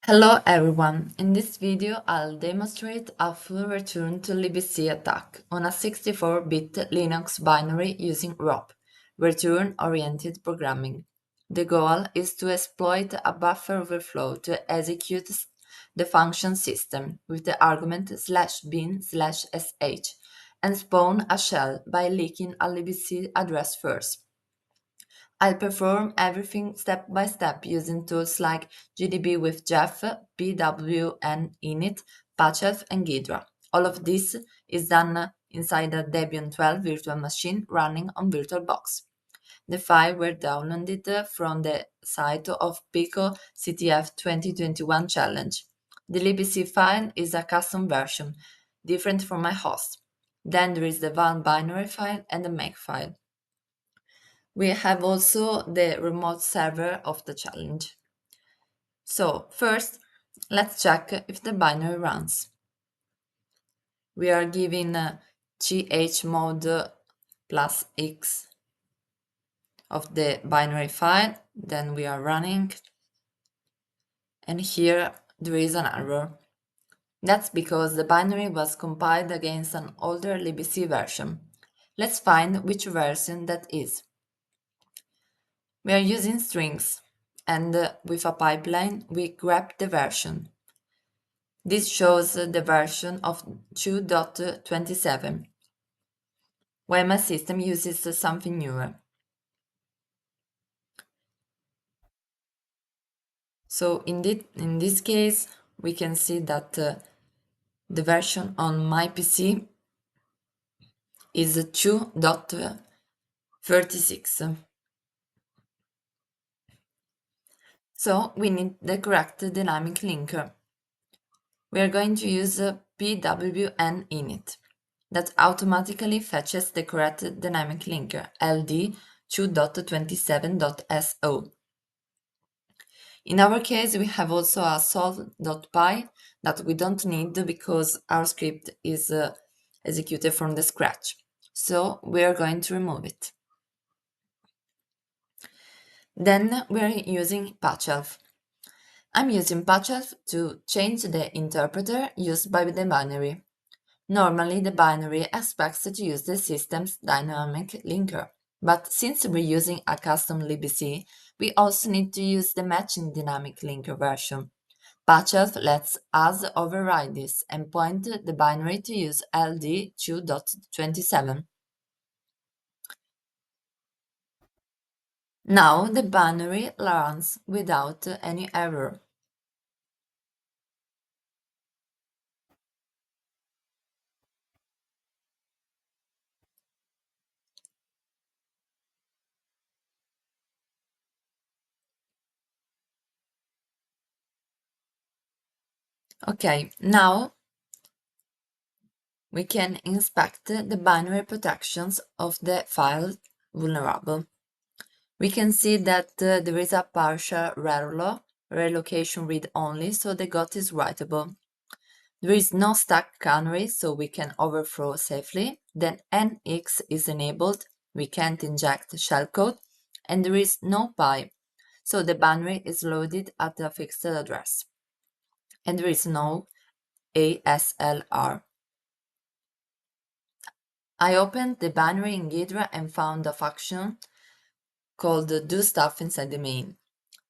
Hello everyone, in this video I'll demonstrate a full return to libc attack on a 64-bit Linux binary using ROP, return-oriented programming. The goal is to exploit a buffer overflow to execute the function system with the argument /bin/sh and spawn a shell by leaking a libc address first. I'll perform everything step by step using tools like GDB with Jeff, PWN init, Patchelf, and Ghidra. All of this is done inside a Debian 12 virtual machine running on VirtualBox. The files were downloaded from the site of Pico CTF 2021 Challenge. The libc file is a custom version, different from my host. Then there is the one binary file and the make file. We have also the remote server of the challenge. So first, let's check if the binary runs. We are giving chmod plus x of the binary file, then we are running, and here there is an error. That's because the binary was compiled against an older libc version. Let's find which version that is. We are using strings, and with a pipeline, we grab the version. This shows the version of 2.27, while my system uses something newer. So in this case, we can see that the version on my PC is 2.36. So we need the correct dynamic linker. We are going to use PWN init that automatically fetches the correct dynamic linker ld2.27.so. In our case, we have also a sol.py that we don't need because our script is executed from the scratch. So we are going to remove it. Then we're using Patchelf. I'm using Patchelf to change the interpreter used by the binary. Normally, the binary expects to use the system's dynamic linker, but since we're using a custom libc, we also need to use the matching dynamic linker version. Patchelf lets us override this and point the binary to use ld2.27. Now the binary runs without any error. Okay, now we can inspect the binary protections of the file vulnerable. We can see that there is a partial relo, relocation read only, so the GOT is writable. There is no stack canary, so we can overthrow safely. Then NX is enabled, we can't inject shellcode, and there is no PI, so the binary is loaded at a fixed address. And there is no ASLR. I opened the binary in Ghidra and found a function called do stuff inside the main.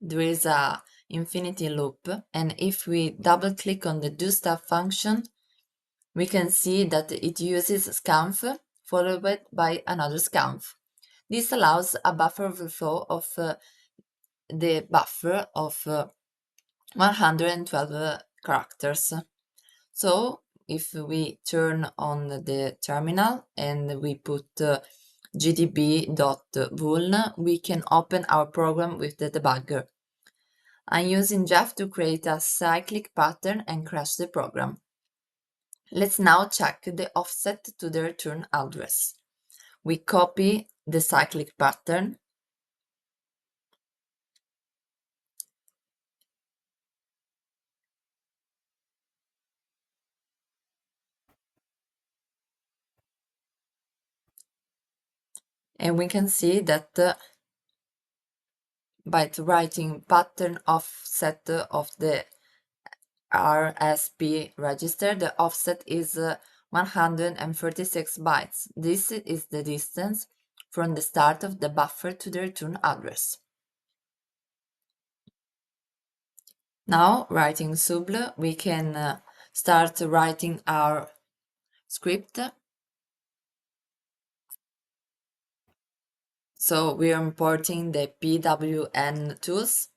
There is a infinity loop, and if we double click on the do stuff function, we can see that it uses scanf followed by another scanf. This allows a buffer overflow of the buffer of 112 characters. So if we turn on the terminal and we put gdb.vuln, we can open our program with the debugger. I'm using Jeff to create a cyclic pattern and crash the program. Let's now check the offset to the return address. We copy the cyclic pattern and we can see that by writing pattern offset of the RSP register, the offset is 136 bytes. This is the distance from the start of the buffer to the return address. Now, writing subl, we can start writing our script. So we are importing the PWN tools,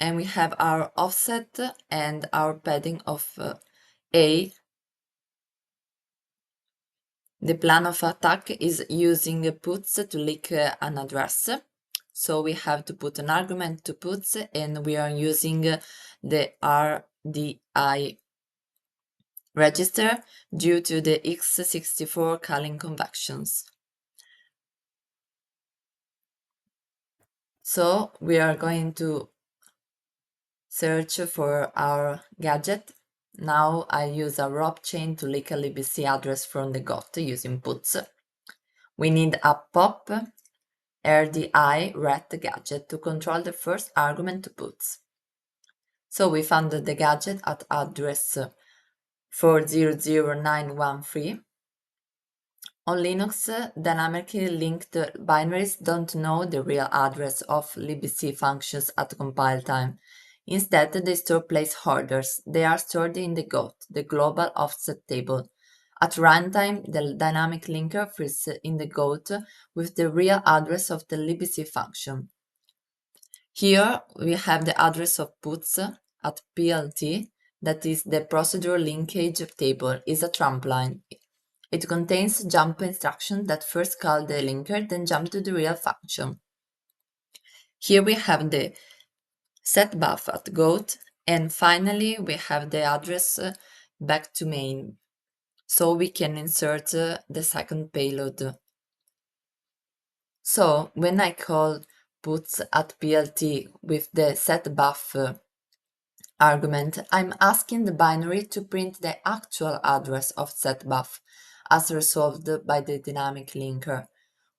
and we have our offset and our padding of A. The plan of attack is using puts to leak an address. So we have to put an argument to puts, and we are using the RDI register due to the x64 calling conventions. So we are going to search for our gadget. Now I use a ROP chain to leak a libc address from the GOT using puts. We need a pop RDI ret gadget to control the first argument to puts. So we found the gadget at address 400913. On Linux, dynamically linked binaries don't know the real address of libc functions at compile time. Instead, they store placeholders. They are stored in the GOT, the global offset table. At runtime, the dynamic linker fills in the GOT with the real address of the libc function. Here we have the address of puts at PLT, that is the procedure linkage table, is a trampoline. It contains jump instructions that first call the linker, then jump to the real function. Here we have the setBuff at GOT, and finally we have the address back to main, so we can insert the second payload. So when I call puts at PLT with the setBuff argument, I'm asking the binary to print the actual address of setBuff as resolved by the dynamic linker.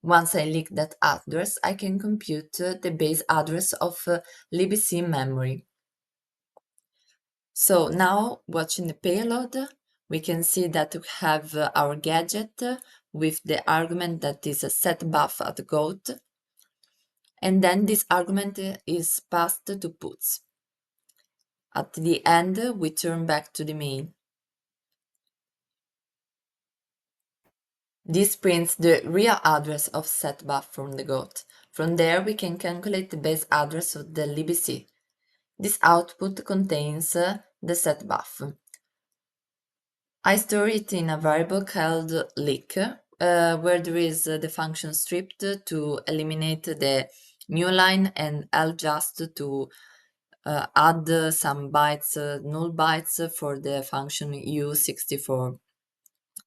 Once I leak that address, I can compute the base address of libc memory. So now, watching the payload, we can see that we have our gadget with the argument that is setBuff at GOT, and then this argument is passed to puts. At the end, we turn back to the main. This prints the real address of setBuff from the GOT. From there, we can calculate the base address of the libc. This output contains the setBuff. I store it in a variable called leak, where there is the function stripped to eliminate the new line and ljust to add some bytes, null bytes for the function u64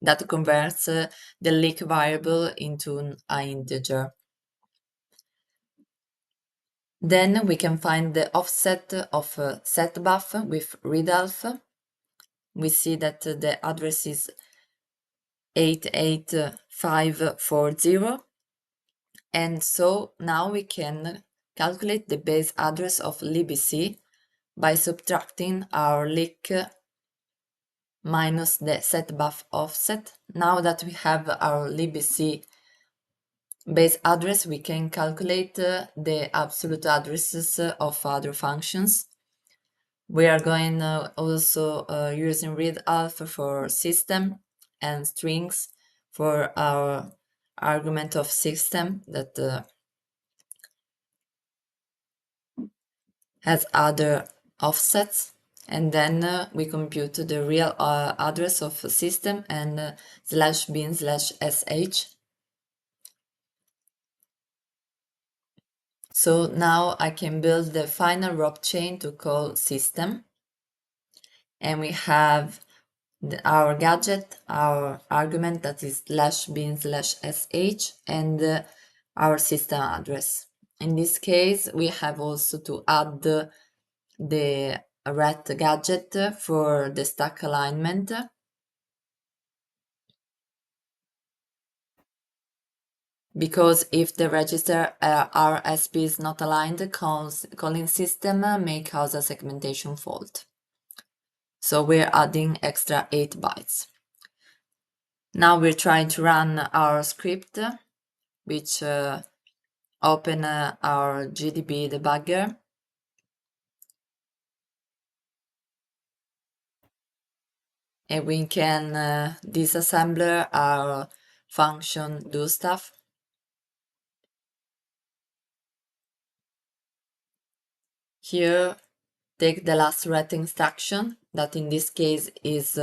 that converts the leak variable into an integer. Then we can find the offset of setBuff with readelf. We see that the address is 88540, and so now we can calculate the base address of libc by subtracting our leak minus the setBuff offset. Now that we have our libc base address, we can calculate the absolute addresses of other functions. We are going also using readelf for system and strings for our argument of system that has other offsets, and then we compute the real address of system and /bin/sh. So now I can build the final ROP chain to call system, and we have our gadget, our argument that is /bin/sh, and our system address. In this case, we have also to add the ret gadget for the stack alignment. because if the register RSP is not aligned, the calling system may cause a segmentation fault. So we're adding extra 8 bytes. Now we're trying to run our script, which open our GDB debugger. And we can disassembler our function do stuff. Here, take the last ret instruction, that in this case is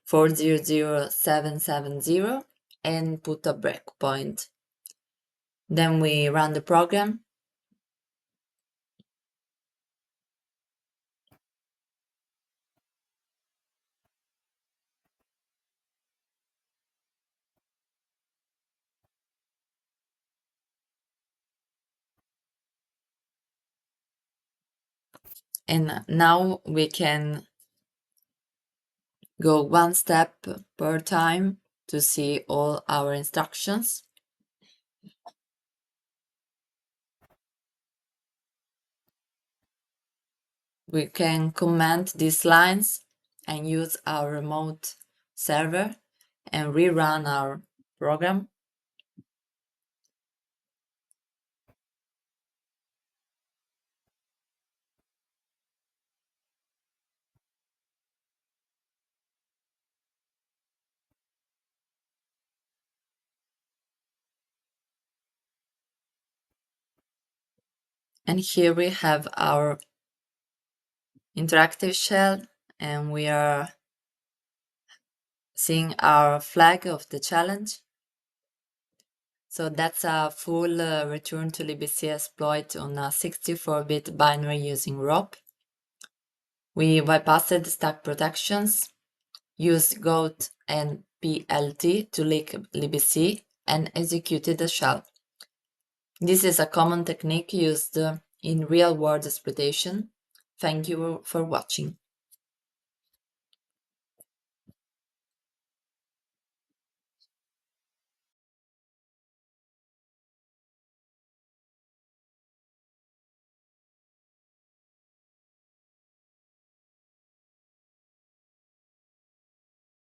400770, and put a breakpoint. Then we run the program. And now we can go one step per time to see all our instructions. We can comment these lines and use our remote server and rerun our program. And here we have our interactive shell, and we are seeing our flag of the challenge. So that's a full return to libc exploit on a 64-bit binary using ROP. We bypassed stack protections, used GOAT and PLT to leak libc, and executed the shell. This is a common technique used in real-world exploitation. Thank you for watching.